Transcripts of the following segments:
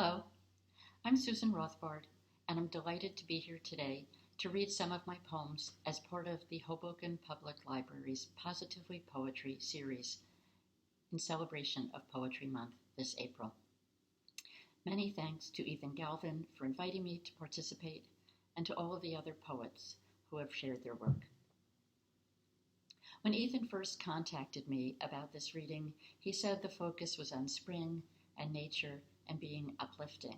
Hello, I'm Susan Rothbard, and I'm delighted to be here today to read some of my poems as part of the Hoboken Public Library's Positively Poetry series in celebration of Poetry Month this April. Many thanks to Ethan Galvin for inviting me to participate and to all of the other poets who have shared their work. When Ethan first contacted me about this reading, he said the focus was on spring and nature and being uplifting.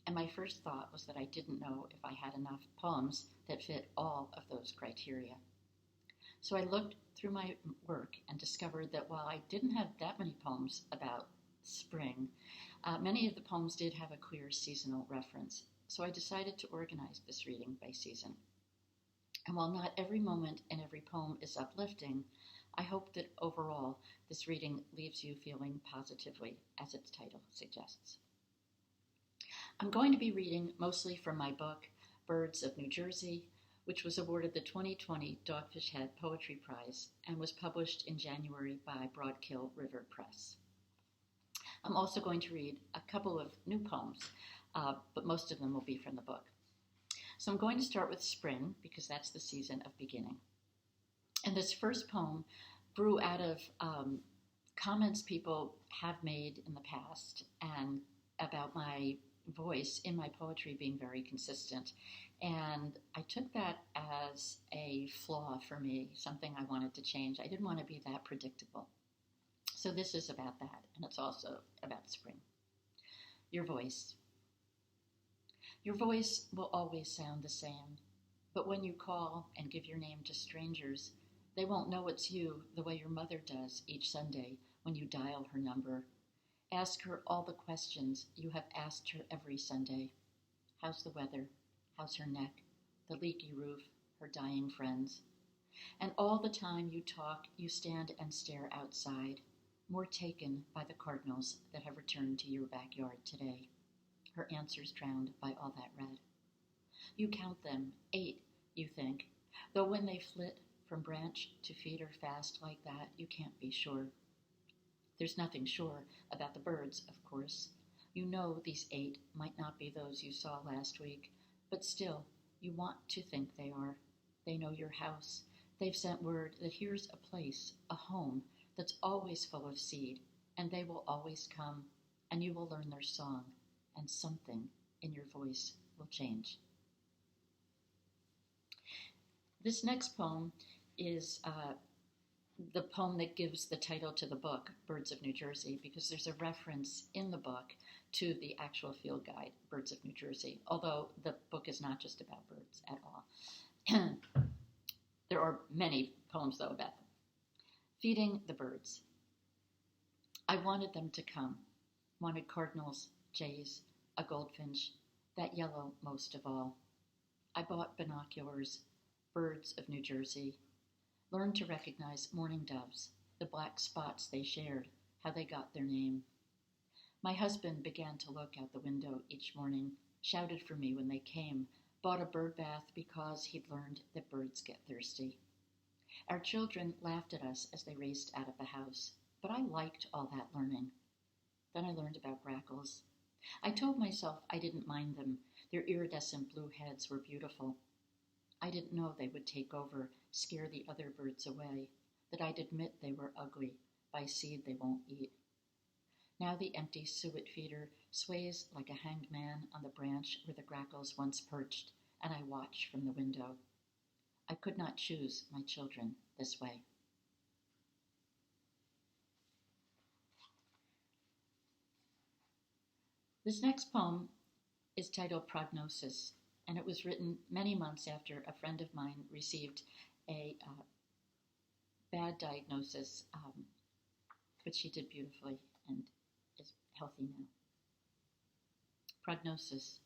And my first thought was that I didn't know if I had enough poems that fit all of those criteria. So I looked through my work and discovered that while I didn't have that many poems about spring, many of the poems did have a clear seasonal reference. So I decided to organize this reading by season. And while not every moment in every poem is uplifting, I hope that overall this reading leaves you feeling positively, as its title suggests. I'm going to be reading mostly from my book, Birds of New Jersey, which was awarded the 2020 Dogfish Head Poetry Prize and was published in January by Broadkill River Press. I'm also going to read a couple of new poems, but most of them will be from the book. So I'm going to start with spring, because that's the season of beginning. And this first poem grew out of comments people have made in the past and about my voice in my poetry being very consistent. And I took that as a flaw for me, something I wanted to change. I didn't want to be that predictable. So this is about that, and it's also about spring. Your voice. Your voice will always sound the same, but when you call and give your name to strangers, they won't know it's you the way your mother does each Sunday when you dial her number. Ask her all the questions you have asked her every Sunday. How's the weather? How's her neck? The leaky roof? Her dying friends? And all the time you talk, you stand and stare outside, more taken by the cardinals that have returned to your backyard today. Her answers drowned by all that red. You count them, 8, you think, though when they flit from branch to feeder fast like that, you can't be sure. There's nothing sure about the birds, of course. You know these 8 might not be those you saw last week, but still, you want to think they are. They know your house. They've sent word that here's a place, a home, that's always full of seed, and they will always come, and you will learn their song, and something in your voice will change. This next poem is the poem that gives the title to the book, Birds of New Jersey, because there's a reference in the book to the actual field guide, Birds of New Jersey, although the book is not just about birds at all. There are many poems, though, about them. Feeding the birds. I wanted them to come, wanted cardinals, jays, a goldfinch, that yellow most of all. I bought binoculars, Birds of New Jersey, learned to recognize mourning doves, the black spots they shared, how they got their name. My husband began to look out the window each morning, shouted for me when they came, bought a bird bath because he'd learned that birds get thirsty. Our children laughed at us as they raced out of the house, but I liked all that learning. Then I learned about grackles. I told myself I didn't mind them. Their iridescent blue heads were beautiful. I didn't know they would take over, scare the other birds away, that I'd admit they were ugly, by seed they won't eat. Now the empty suet feeder sways like a hanged man on the branch where the grackles once perched, and I watch from the window. I could not choose my children this way. This next poem is titled Prognosis, and it was written many months after a friend of mine received a bad diagnosis, but she did beautifully and is healthy now. Prognosis.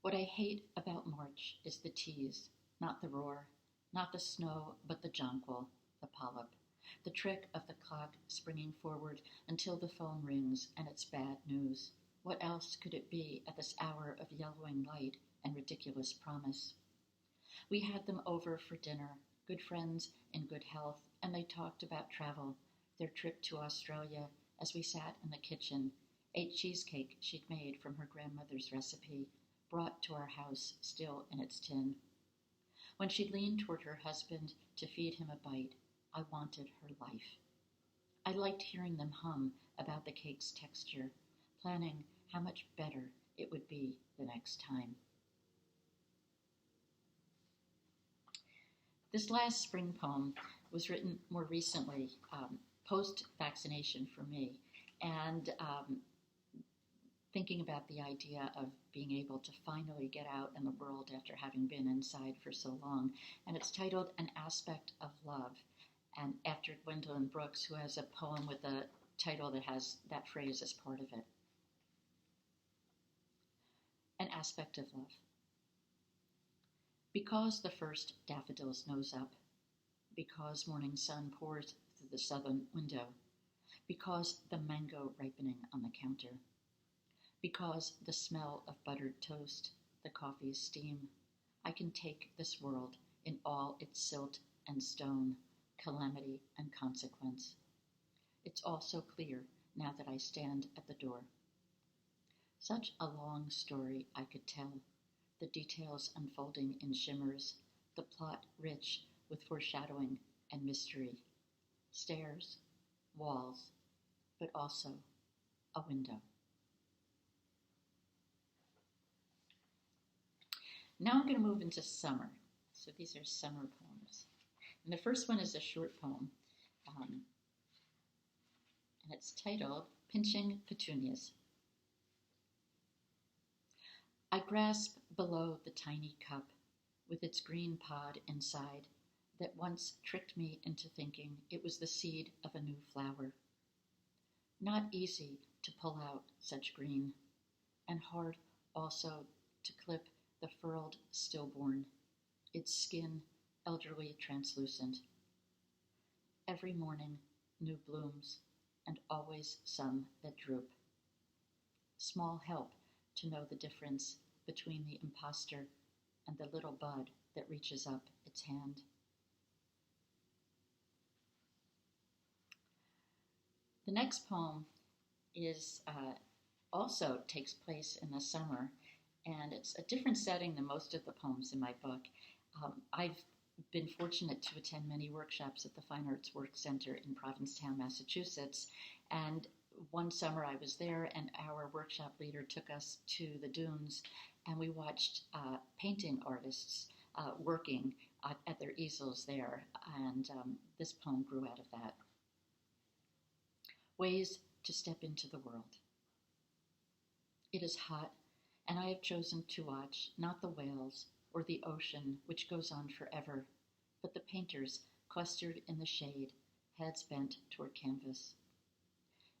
What I hate about March is the tease, not the roar, not the snow, but the jonquil, the polyp, the trick of the clock springing forward until the phone rings and it's bad news. What else could it be at this hour of yellowing light and ridiculous promise? We had them over for dinner, good friends in good health, and they talked about travel, their trip to Australia, as we sat in the kitchen, ate cheesecake she'd made from her grandmother's recipe, brought to our house still in its tin. When she leaned toward her husband to feed him a bite, I wanted her life. I liked hearing them hum about the cake's texture, planning how much better it would be the next time. This last spring poem was written more recently, post-vaccination for me, and thinking about the idea of being able to finally get out in the world after having been inside for so long. And it's titled An Aspect of Love, and after Gwendolyn Brooks, who has a poem with a title that has that phrase as part of it. An Aspect of Love. Because the first daffodils nose up, because morning sun pours through the southern window, because the mango ripening on the counter, because the smell of buttered toast, the coffee's steam, I can take this world in all its silt and stone, calamity and consequence. It's all so clear now that I stand at the door. Such a long story I could tell, the details unfolding in shimmers, the plot rich with foreshadowing and mystery. Stairs, walls, but also a window. Now I'm going to move into summer. So these are summer poems. And the first one is a short poem, and it's titled Pinching Petunias. I grasp below the tiny cup with its green pod inside that once tricked me into thinking it was the seed of a new flower. Not easy to pull out such green, and hard also to clip the furled stillborn, its skin elderly translucent. Every morning new blooms, and always some that droop. Small help to know the difference between the imposter and the little bud that reaches up its hand. The next poem is also takes place in the summer, and it's a different setting than most of the poems in my book. I've been fortunate to attend many workshops at the Fine Arts Work Center in Provincetown, Massachusetts, and one summer I was there, and our workshop leader took us to the dunes, and we watched painting artists working at their easels there, and this poem grew out of that. Ways to step into the world. It is hot, and I have chosen to watch not the whales or the ocean, which goes on forever, but the painters clustered in the shade, heads bent toward canvas.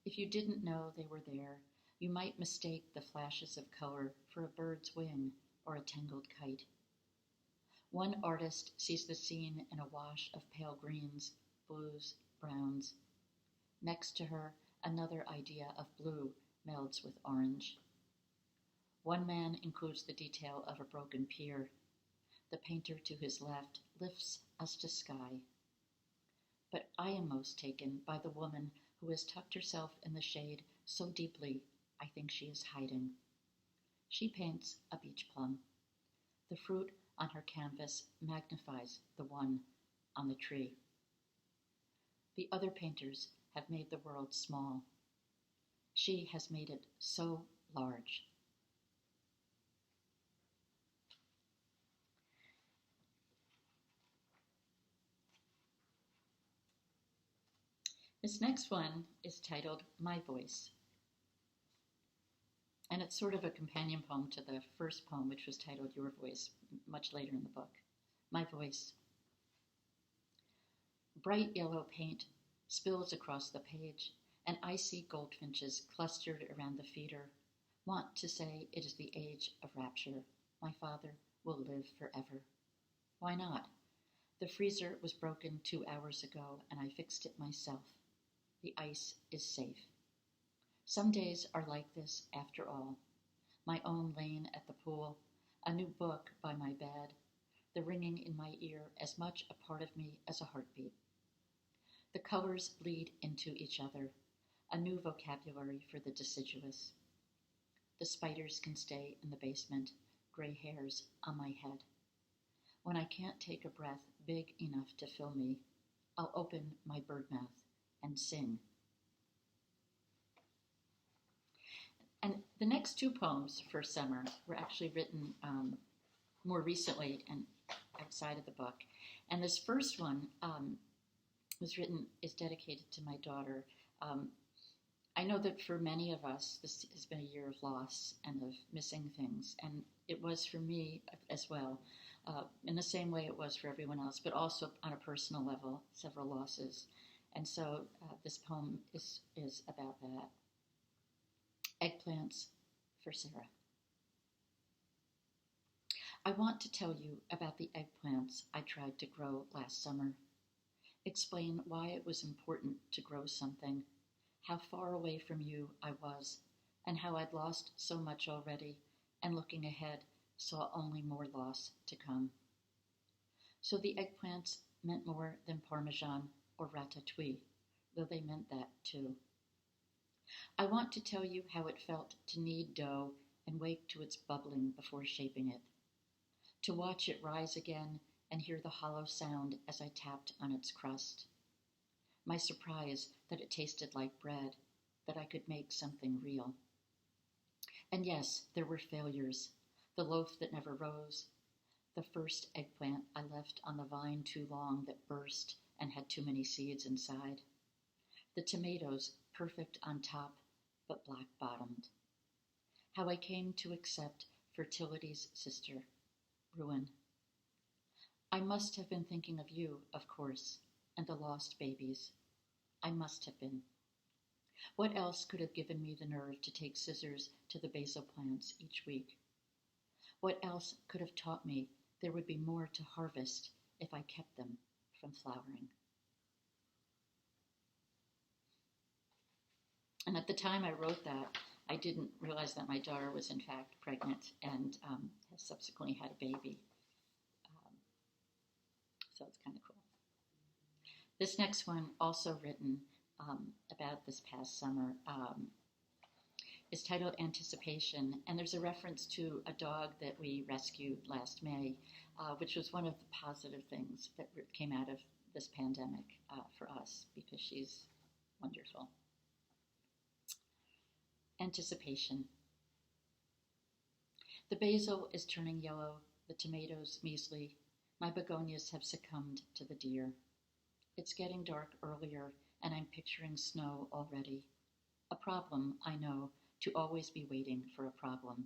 If you didn't know they were there, you might mistake the flashes of color for a bird's wing or a tangled kite. One artist sees the scene in a wash of pale greens, blues, browns. Next to her, another idea of blue melds with orange. One man includes the detail of a broken pier. The painter to his left lifts us to sky. But I am most taken by the woman who has tucked herself in the shade so deeply I think she is hiding. She paints a beach plum. The fruit on her canvas magnifies the one on the tree. The other painters have made the world small. She has made it so large. This next one is titled My Voice. And it's sort of a companion poem to the first poem, which was titled Your Voice, much later in the book. My Voice. Bright yellow paint spills across the page, and icy goldfinches clustered around the feeder want to say it is the age of rapture. My father will live forever. Why not? The freezer was broken 2 hours ago, and I fixed it myself. The ice is safe. Some days are like this after all. My own lane at the pool, a new book by my bed, the ringing in my ear as much a part of me as a heartbeat. The colors bleed into each other. a new vocabulary for the deciduous. The spiders can stay in the basement, gray hairs on my head. When I can't take a breath big enough to fill me, I'll open my bird mouth and sing. And the next two poems for summer were actually written more recently and outside of the book. And this first one is dedicated to my daughter. I know that for many of us, this has been a year of loss and of missing things, and it was for me as well, in the same way it was for everyone else, but also on a personal level, several losses. And so this poem is about that. Eggplants for Sarah. I want to tell you about the eggplants I tried to grow last summer. Explain why it was important to grow something, how far away from you I was, and how I'd lost so much already, and looking ahead, saw only more loss to come. So the eggplants meant more than Parmesan or ratatouille, though they meant that too. I want to tell you how it felt to knead dough and wake to its bubbling before shaping it, to watch it rise again and hear the hollow sound as I tapped on its crust. My surprise that it tasted like bread, that I could make something real. And yes, there were failures. The loaf that never rose, the first eggplant I left on the vine too long that burst and had too many seeds inside, the tomatoes perfect on top but black-bottomed. How I came to accept fertility's sister, ruin. I must have been thinking of you, of course, and the lost babies. I must have been. What else could have given me the nerve to take scissors to the basil plants each week? What else could have taught me there would be more to harvest if I kept them from flowering? And at the time I wrote that, I didn't realize that my daughter was in fact pregnant and has subsequently had a baby. So it's kind of cool. This next one, also written about this past summer, is titled Anticipation, and there's a reference to a dog that we rescued last May, which was one of the positive things that came out of this pandemic for us, because she's wonderful. Anticipation. The basil is turning yellow, the tomatoes measly, my begonias have succumbed to the deer. It's getting dark earlier, and I'm picturing snow already. A problem, I know, to always be waiting for a problem.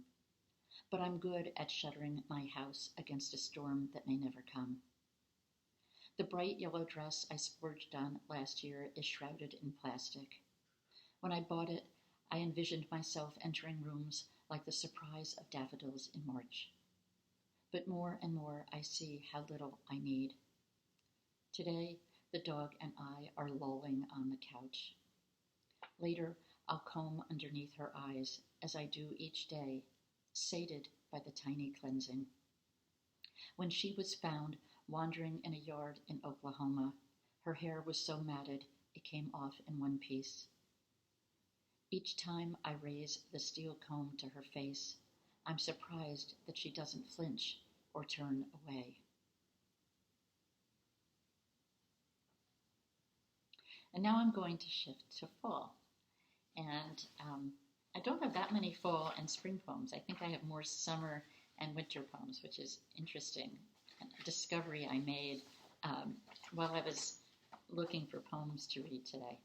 But I'm good at shuttering my house against a storm that may never come. The bright yellow dress I splurged on last year is shrouded in plastic. When I bought it, I envisioned myself entering rooms like the surprise of daffodils in March. But more and more I see how little I need. Today, the dog and I are lolling on the couch. Later, I'll comb underneath her eyes, as I do each day, sated by the tiny cleansing. When she was found wandering in a yard in Oklahoma, her hair was so matted it came off in one piece. Each time I raise the steel comb to her face, I'm surprised that she doesn't flinch or turn away. And now I'm going to shift to fall. And I don't have that many fall and spring poems. I think I have more summer and winter poems, which is interesting. And a discovery I made while I was looking for poems to read today.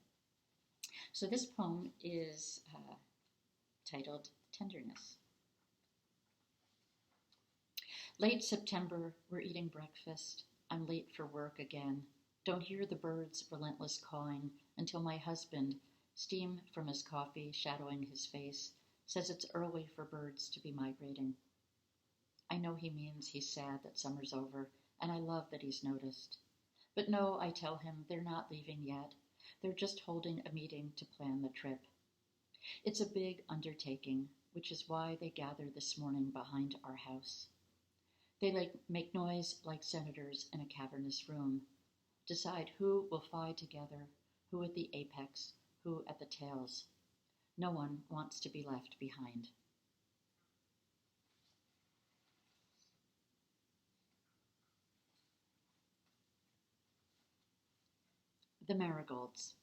So this poem is titled Tenderness. Late September, we're eating breakfast. I'm late for work again. Don't hear the birds' relentless cawing until my husband, steam from his coffee shadowing his face, says it's early for birds to be migrating. I know he means he's sad that summer's over, and I love that he's noticed. But no, I tell him, they're not leaving yet. They're just holding a meeting to plan the trip. It's a big undertaking, which is why they gather this morning behind our house. They make noise like senators in a cavernous room, decide who will fly together, who at the apex, who at the tails. No one wants to be left behind. The marigolds.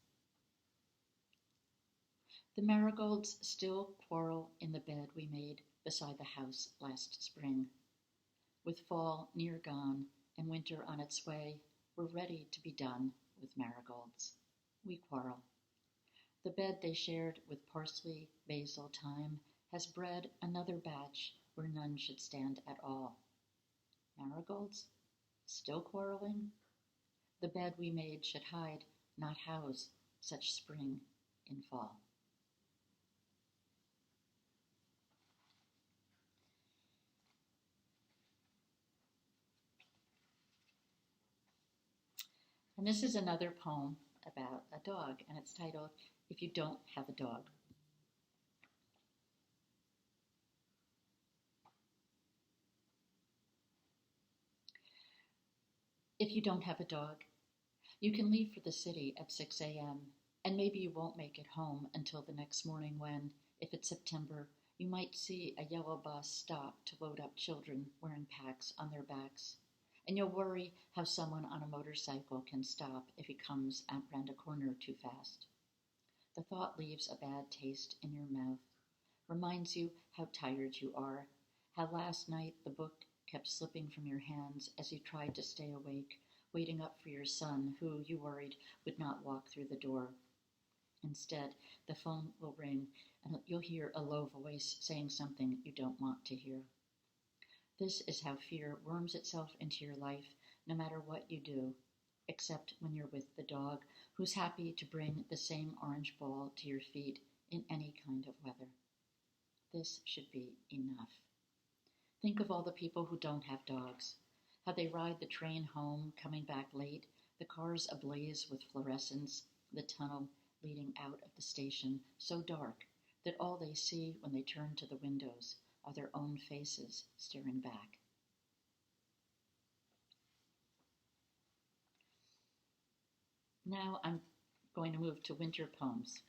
The marigolds still quarrel in the bed we made beside the house last spring. With fall near gone and winter on its way, we're ready to be done with marigolds. We quarrel. The bed they shared with parsley, basil, thyme has bred another batch where none should stand at all. Marigolds? Still quarreling? The bed we made should hide, not house, such spring in fall. And this is another poem about a dog, and it's titled, If You Don't Have a Dog. If you don't have a dog, you can leave for the city at 6 a.m., and maybe you won't make it home until the next morning when, if it's September, you might see a yellow bus stop to load up children wearing packs on their backs. And you'll worry how someone on a motorcycle can stop if he comes around a corner too fast. The thought leaves a bad taste in your mouth, reminds you how tired you are, how last night the book kept slipping from your hands as you tried to stay awake, waiting up for your son, who you worried would not walk through the door. Instead, the phone will ring, and you'll hear a low voice saying something you don't want to hear. This is how fear worms itself into your life, no matter what you do, except when you're with the dog, who's happy to bring the same orange ball to your feet in any kind of weather. This should be enough. Think of all the people who don't have dogs, how they ride the train home, coming back late, the cars ablaze with fluorescence, the tunnel leading out of the station so dark that all they see when they turn to the windows are their own faces staring back. Now I'm going to move to winter poems.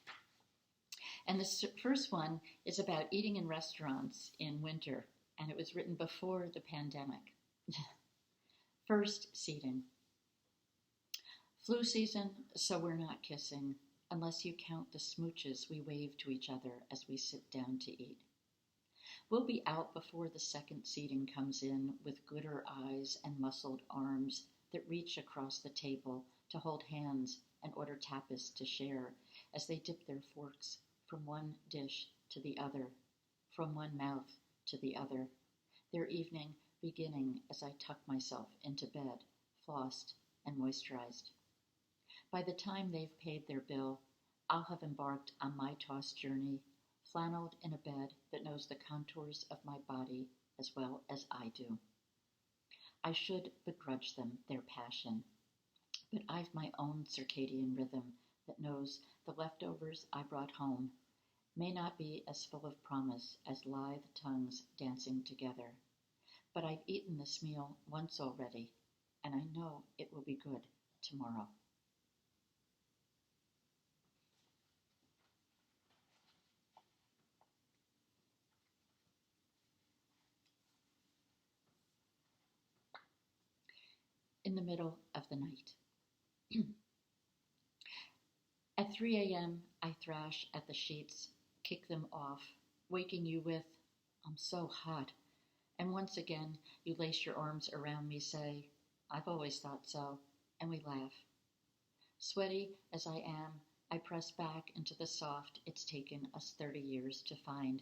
And the first one is about eating in restaurants in winter, and it was written before the pandemic. First seating. Flu season, so we're not kissing, unless you count the smooches we wave to each other as we sit down to eat. We'll be out before the second seating comes in with glitter eyes and muscled arms that reach across the table to hold hands and order tapas to share as they dip their forks from one dish to the other, from one mouth to the other, their evening beginning as I tuck myself into bed, flossed and moisturized. By the time they've paid their bill, I'll have embarked on my toss journey, flanneled in a bed that knows the contours of my body as well as I do. I should begrudge them their passion, but I've my own circadian rhythm that knows the leftovers I brought home may not be as full of promise as lithe tongues dancing together. But I've eaten this meal once already, and I know it will be good tomorrow. In the middle of the night. At 3 a.m., I thrash at the sheets, kick them off, waking you with, I'm so hot. And once again, you lace your arms around me, say, I've always thought so, and we laugh. Sweaty as I am, I press back into the soft it's taken us 30 years to find.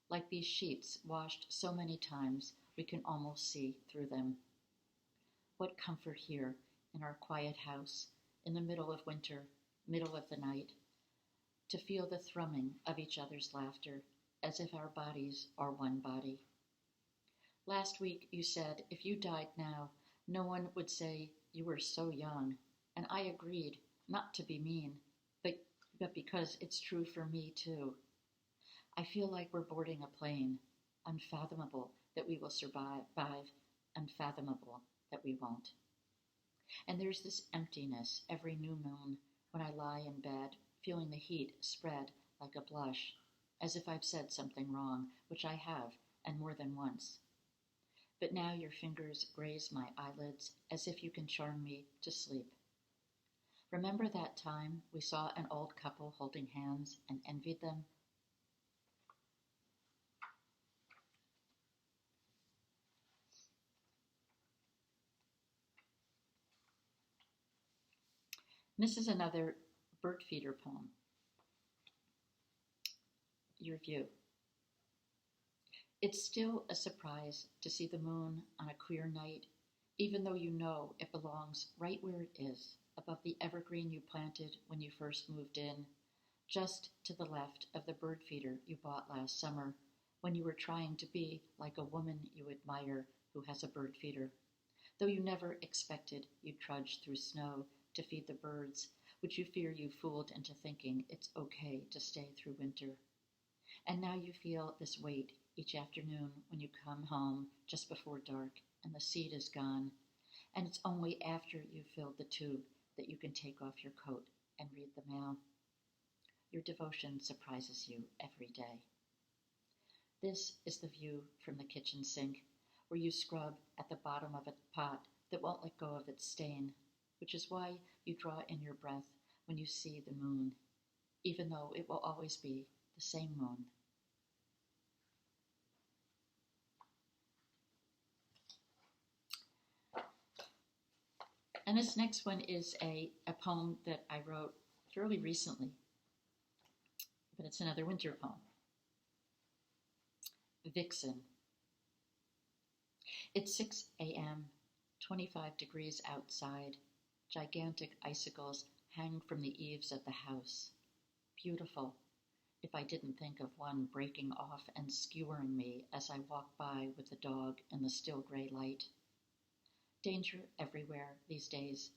Like these sheets washed so many times, we can almost see through them. What comfort here in our quiet house, in the middle of winter, middle of the night, to feel the thrumming of each other's laughter as if our bodies are one body. Last week you said if you died now, no one would say you were so young, and I agreed, not to be mean, but because it's true for me too. I feel like we're boarding a plane, unfathomable that we will survive, unfathomable that we won't. And there's this emptiness every new moon when I lie in bed, feeling the heat spread like a blush, as if I've said something wrong, which I have, and more than once. But now your fingers graze my eyelids as if you can charm me to sleep. Remember that time we saw an old couple holding hands and envied them? This is another bird feeder poem. Your view. It's still a surprise to see the moon on a clear night, even though you know it belongs right where it is, above the evergreen you planted when you first moved in, just to the left of the bird feeder you bought last summer when you were trying to be like a woman you admire who has a bird feeder, though you never expected you'd trudge through snow to feed the birds, which you fear you fooled into thinking it's okay to stay through winter. And now you feel this weight each afternoon when you come home just before dark and the seed is gone, and it's only after you've filled the tube that you can take off your coat and read the mail. Your devotion surprises you every day. This is the view from the kitchen sink, where you scrub at the bottom of a pot that won't let go of its stain, which is why you draw in your breath when you see the moon, even though it will always be the same moon. And this next one is a poem that I wrote fairly recently, but it's another winter poem. Vixen. It's 6 a.m., 25 degrees outside. Gigantic icicles hang from the eaves of the house. Beautiful, if I didn't think of one breaking off and skewering me as I walk by with the dog in the still gray light. Danger everywhere these days,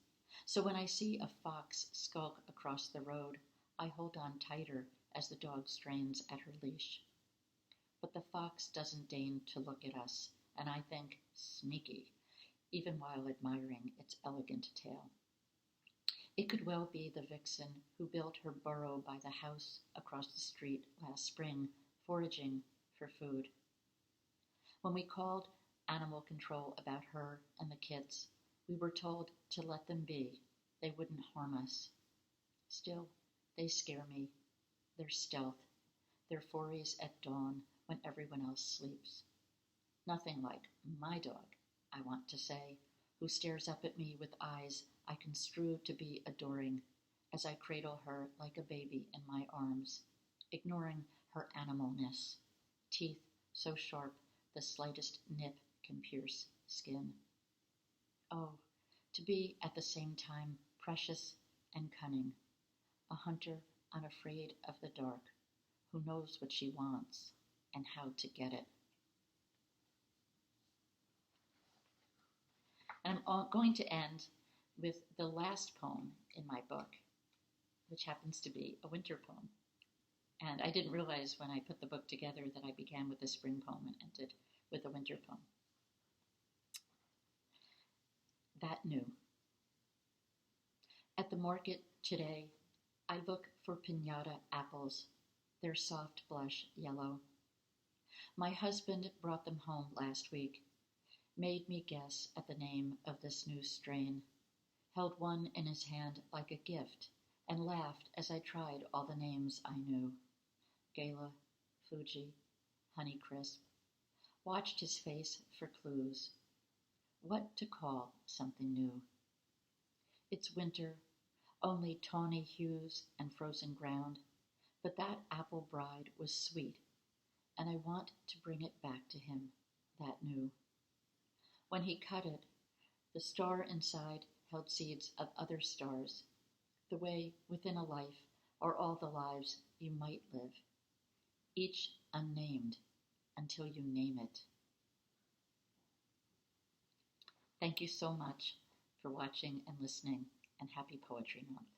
so when I see a fox skulk across the road, I hold on tighter as the dog strains at her leash. But the fox doesn't deign to look at us, and I think, sneaky, even while admiring its elegant tail. It could well be the vixen who built her burrow by the house across the street last spring, foraging for food. When we called animal control about her and the kids, we were told to let them be. They wouldn't harm us. Still, they scare me. Their stealth, their forays at dawn when everyone else sleeps. Nothing like my dog, I want to say, who stares up at me with eyes I construe to be adoring as I cradle her like a baby in my arms, ignoring her animalness, teeth so sharp the slightest nip can pierce skin. Oh, to be at the same time precious and cunning, a hunter unafraid of the dark, who knows what she wants and how to get it. And I'm going to end with the last poem in my book, which happens to be a winter poem. And I didn't realize when I put the book together that I began with a spring poem and ended with a winter poem. That new. At the market today, I look for piñata apples, their soft blush yellow. My husband brought them home last week, made me guess at the name of this new strain, held one in his hand like a gift, and laughed as I tried all the names I knew. Gala, Fuji, Honeycrisp. Watched his face for clues. What to call something new? It's winter, only tawny hues and frozen ground, but that apple bride was sweet, and I want to bring it back to him, that new. When he cut it, the star inside held seeds of other stars, the way within a life are all the lives you might live, each unnamed until you name it. Thank you so much for watching and listening, and happy Poetry Month.